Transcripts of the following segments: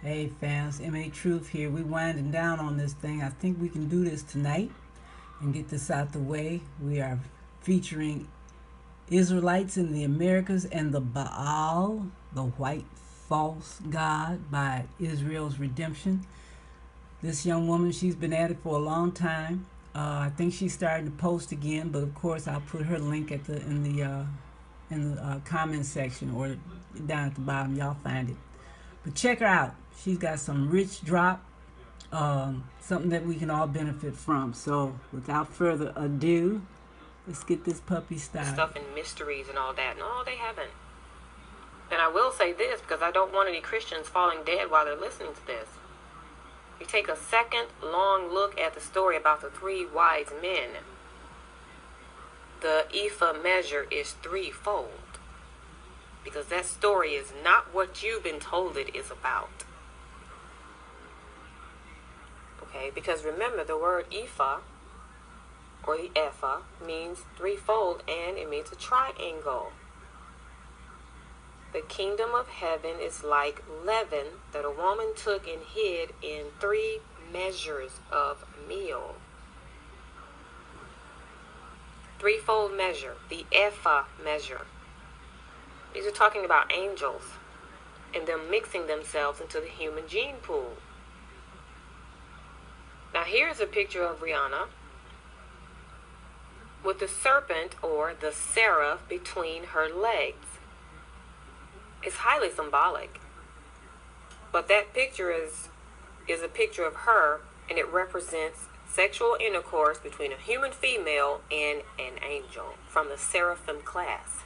Hey fans, MA Truth here. We winding down on this thing. I think we can do this tonight and get this out the way. We are featuring Israelites in the Americas and the Baal, the white false god by Israel's Redemption. This young woman, she's been at it for a long time. I think she's starting to post again, but of course I'll put her link at the in the comment section or down at the bottom. Y'all find it. But check her out. She's got some rich drop, something that we can all benefit from. So without further ado, let's get this puppy started. Stuff and mysteries and all that. No, they haven't. And I will say this because I don't want any Christians falling dead while they're listening to this. You take a second long look at the story about the three wise men. The ephah measure is threefold. Because that story is not what you've been told it is about. Okay, because remember the word ephah, or the ephah, means threefold, and it means a triangle. The kingdom of heaven is like leaven that a woman took and hid in 3 measures of meal. Threefold measure, the ephah measure. These are talking about angels and them mixing themselves into the human gene pool. Now here's a picture of Rihanna with the serpent or the seraph between her legs. It's highly symbolic. But that picture is a picture of her, and it represents sexual intercourse between a human female and an angel from the seraphim class.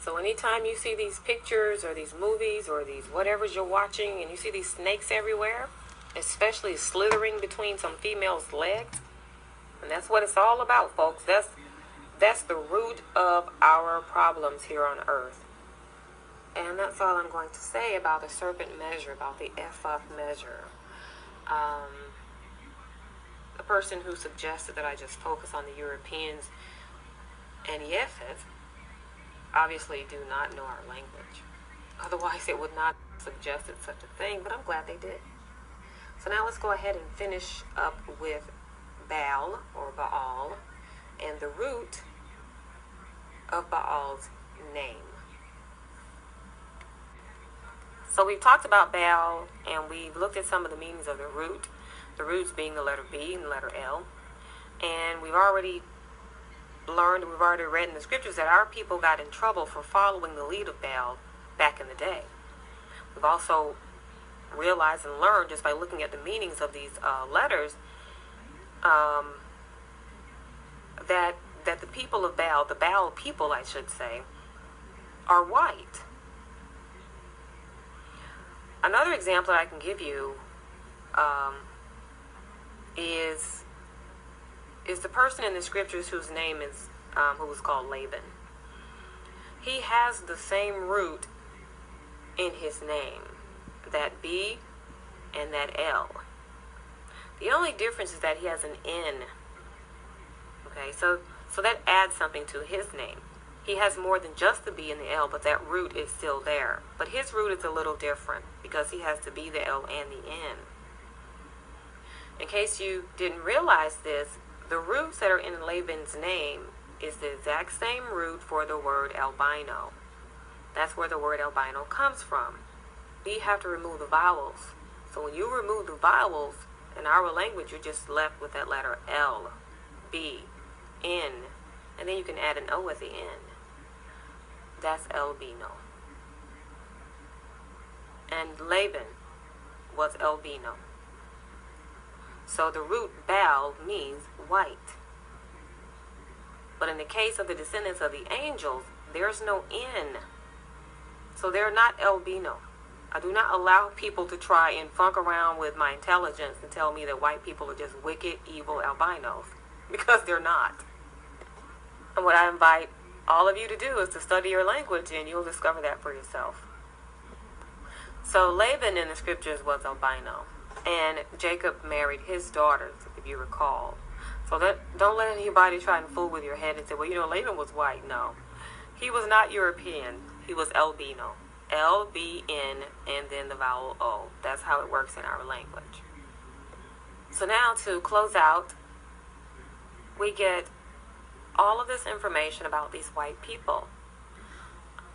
So anytime you see these pictures or these movies or these whatevers you're watching and you see these snakes everywhere, especially slithering between some female's legs, and that's what it's all about, folks. That's the root of our problems here on earth. And that's all I'm going to say about the serpent measure, about the ephah measure. The person who suggested that I just focus on the Europeans and Yefeth obviously do not know our language. Otherwise, it would not have suggested such a thing, but I'm glad they did. So now let's go ahead and finish up with Baal, or Baal, and the root of Baal's name. So we've talked about Baal, and we've looked at some of the meanings of the roots being the letter B and the letter L. And we've already read in the scriptures that our people got in trouble for following the lead of Baal back in the day. We've also realized and learned just by looking at the meanings of these letters that the people of Baal, the Baal people I should say, are white. Another example that I can give you is the person in the scriptures whose name is who was called Laban. He has the same root in his name, that B and that L. The only difference is that he has an N. Okay, so that adds something to his name. He has more than just the B and the L, but that root is still there. But his root is a little different because he has the B, the L, and the N. In case you didn't realize this, the roots that are in Laban's name is the exact same root for the word albino. That's where the word albino comes from. We have to remove the vowels. So when you remove the vowels, in our language, you're just left with that letter L, B, N, and then you can add an O at the end. That's albino. And Laban was albino. So the root Baal means white. But in the case of the descendants of the angels, there's no N. So they're not albino. I do not allow people to try and funk around with my intelligence and tell me that white people are just wicked, evil albinos. Because they're not. And what I invite all of you to do is to study your language, and you'll discover that for yourself. So Laban in the scriptures was albino. And Jacob married his daughters, if you recall. So don't let anybody try and fool with your head and say, well, Laban was white. No. He was not European. He was albino. Lbn and then the vowel O. That's how it works in our language. So now to close out, we get all of this information about these white people.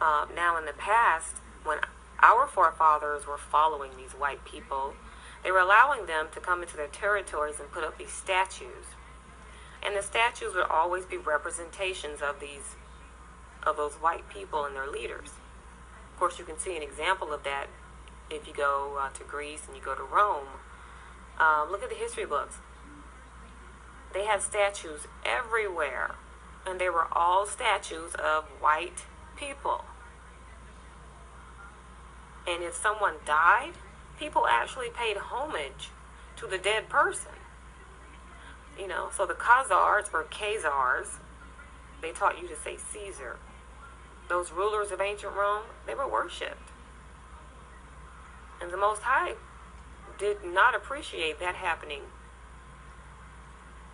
Now in the past, when our forefathers were following these white people, they were allowing them to come into their territories and put up these statues. And the statues would always be representations of those white people and their leaders. Of course, you can see an example of that if you go to Greece and you go to Rome. Look at the history books. They had statues everywhere, and they were all statues of white people. And if someone died, people actually paid homage to the dead person. You know, so the Khazars or Khazars, they taught you to say Caesar. Those rulers of ancient Rome, they were worshipped. And the Most High did not appreciate that happening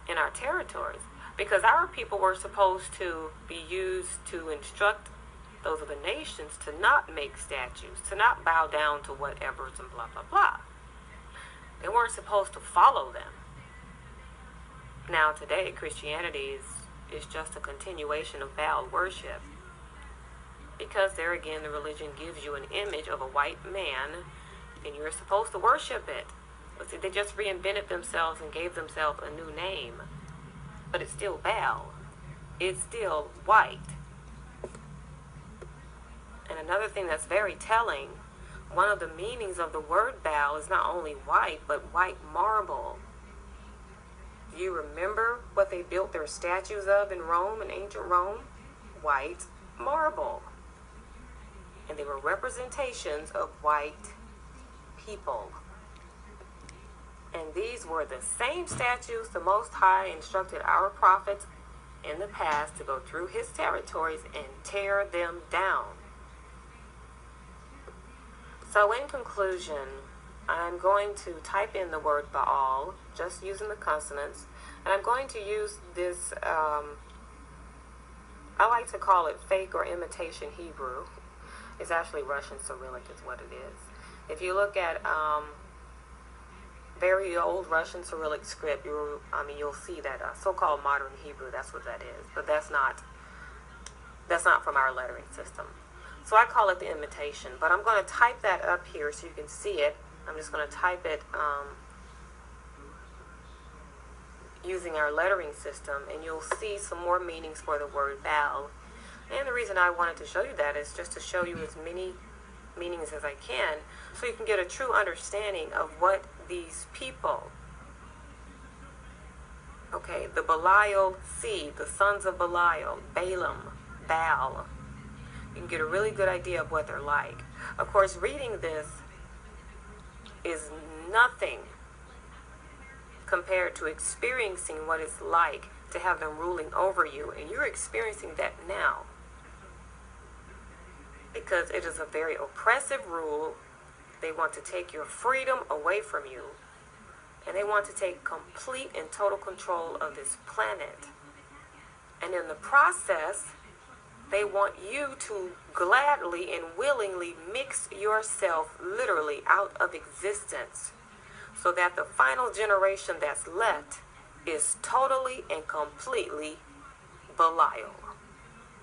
in our territories, because our people were supposed to be used to instruct those other nations to not make statues, to not bow down to whatever's and blah, blah, blah. They weren't supposed to follow them. Now today, Christianity is just a continuation of Baal worship, because there again, the religion gives you an image of a white man, and you're supposed to worship it. But see, they just reinvented themselves and gave themselves a new name. But it's still Baal. It's still white. And another thing that's very telling, one of the meanings of the word Baal is not only white, but white marble. Do you remember what they built their statues of in Rome, in ancient Rome? White marble. And they were representations of white people. And these were the same statues the Most High instructed our prophets in the past to go through his territories and tear them down. So in conclusion, I'm going to type in the word Baal, just using the consonants, and I'm going to use this, I like to call it fake or imitation Hebrew. It's actually Russian Cyrillic is what it is. If you look at very old Russian Cyrillic script, you'll see that so-called modern Hebrew, that's what that is. But that's not from our lettering system. So I call it the imitation. But I'm going to type that up here so you can see it. I'm just going to type it using our lettering system, and you'll see some more meanings for the word Baal. And the reason I wanted to show you that is just to show you as many meanings as I can, so you can get a true understanding of what these people, okay, the Belial seed, the sons of Belial, Balaam, Baal, you can get a really good idea of what they're like. Of course, reading this is nothing compared to experiencing what it's like to have them ruling over you, and you're experiencing that now. Because it is a very oppressive rule. They want to take your freedom away from you. And they want to take complete and total control of this planet. And in the process, they want you to gladly and willingly mix yourself literally out of existence, so that the final generation that's left is totally and completely Belial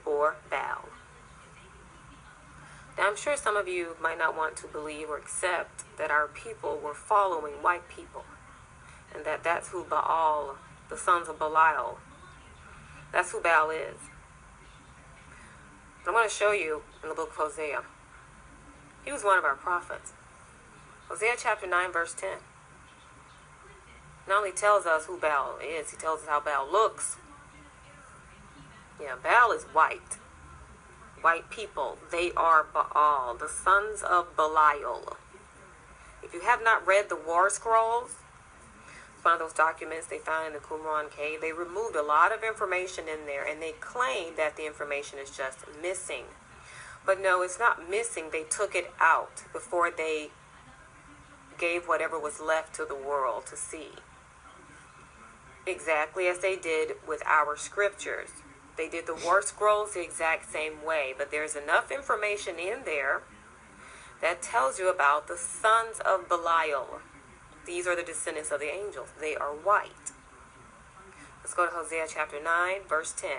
or Baal. Now, I'm sure some of you might not want to believe or accept that our people were following white people, and that that's who Baal, the sons of Belial, that's who Baal is. I'm going to show you in the book of Hosea. He was one of our prophets. Hosea chapter 9, verse 10. Not only tells us who Baal is, he tells us how Baal looks. Yeah, Baal is white. White people, they are Baal, the sons of Belial. If you have not read the War Scrolls, it's one of those documents they found in the Qumran cave. They removed a lot of information in there, and they claim that the information is just missing. But no, it's not missing. They took it out before they gave whatever was left to the world to see. Exactly as they did with our scriptures. They did the War Scrolls the exact same way, but there's enough information in there that tells you about the sons of Belial. These are the descendants of the angels. They are white. Let's go to Hosea chapter 9, verse 10,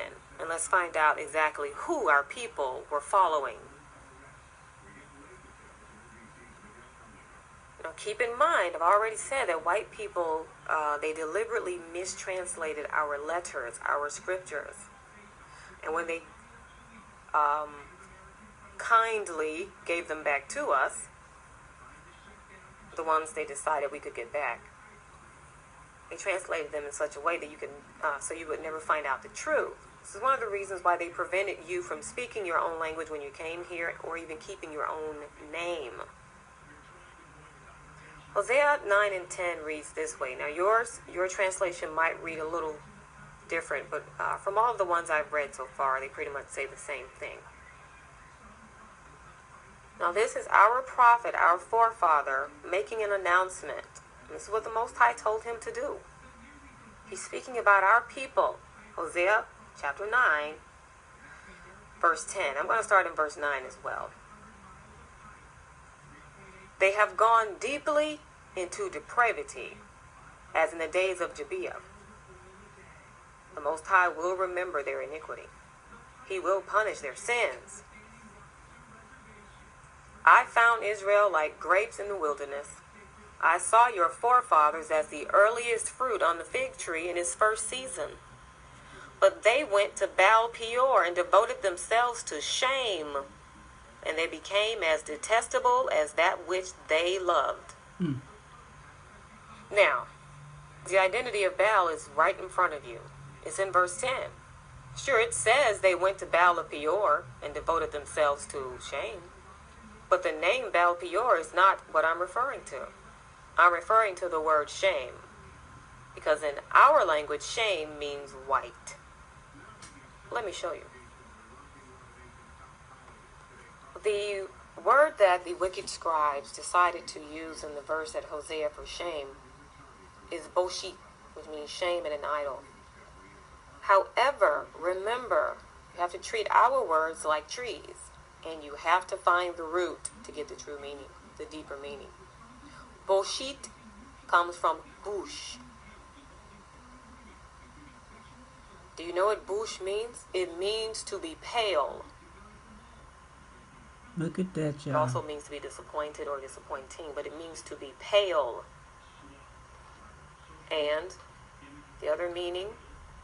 and let's find out exactly who our people were following. Now keep in mind, I've already said that white people, they deliberately mistranslated our letters, our scriptures. And when they kindly gave them back to us, the ones they decided we could get back, they translated them in such a way that so you would never find out the truth. This is one of the reasons why they prevented you from speaking your own language when you came here, or even keeping your own name. Hosea 9 and 10 reads this way. Now your translation might read a little different, but from all of the ones I've read so far, they pretty much say the same thing. Now this is our prophet, our forefather, making an announcement. This is what the Most High told him to do. He's speaking about our people. Hosea chapter 9, verse 10. I'm going to start in verse 9 as well. They have gone deeply into depravity, as in the days of Gibeah. The Most High will remember their iniquity. He will punish their sins. I found Israel like grapes in the wilderness. I saw your forefathers as the earliest fruit on the fig tree in its first season. But they went to Baal Peor and devoted themselves to shame, and they became as detestable as that which they loved. Now, the identity of Baal is right in front of you. It's in verse 10. Sure, it says they went to Baal of Peor and devoted themselves to shame. But the name Baal Peor is not what I'm referring to. I'm referring to the word shame, because in our language, shame means white. Let me show you. The word that the wicked scribes decided to use in the verse at Hosea for shame is boshit, which means shame and an idol. However, remember, you have to treat our words like trees, and you have to find the root to get the true meaning, the deeper meaning. Boshit comes from bush. Do you know what bush means? It means to be pale. Look at that, y'all. It also means to be disappointed or disappointing, but it means to be pale. And the other meaning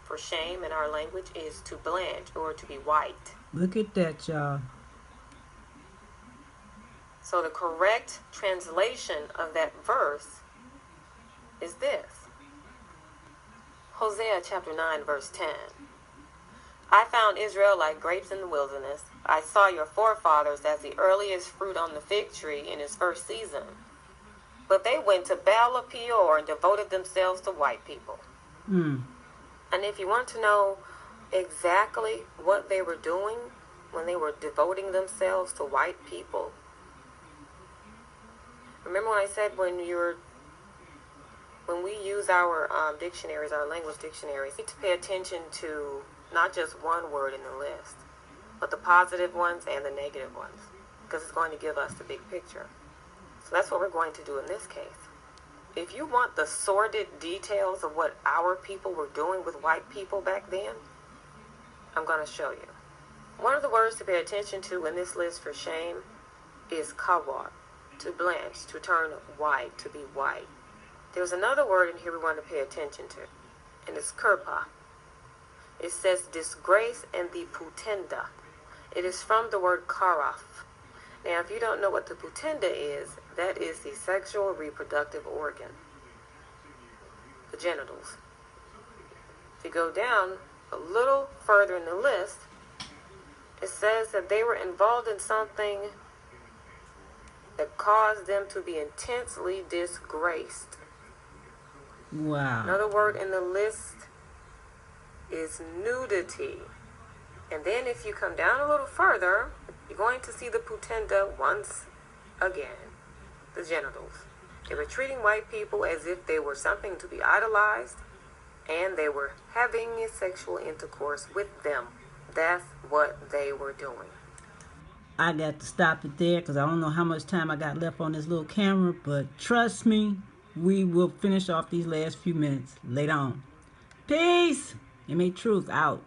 for shame in our language is to blanch or to be white. Look at that, y'all. So the correct translation of that verse is this. Hosea chapter 9, verse 10. I found Israel like grapes in the wilderness. I saw your forefathers as the earliest fruit on the fig tree in its first season. But they went to Baal of Peor and devoted themselves to white people. And if you want to know exactly what they were doing when they were devoting themselves to white people, remember when I said when we use our dictionaries, our language dictionaries, we need to pay attention to not just one word in the list, but the positive ones and the negative ones, because it's going to give us the big picture. So that's what we're going to do in this case. If you want the sordid details of what our people were doing with white people back then, I'm going to show you. One of the words to pay attention to in this list for shame is kawar, to blanch, to turn white, to be white. There's another word in here we want to pay attention to, and it's kirpa. It says disgrace and the putenda. It is from the word karaf. Now, if you don't know what the putenda is, that is the sexual reproductive organ, the genitals. If you go down a little further in the list, it says that they were involved in something that caused them to be intensely disgraced. Wow. Another word in the list is nudity. And then if you come down a little further, you're going to see the putenda once again, the genitals. They were treating white people as if they were something to be idolized, and they were having sexual intercourse with them. That's what they were doing. I got to stop it there because I don't know how much time I got left on this little camera, but trust me, we will finish off these last few minutes later on. Peace. MA Truth out.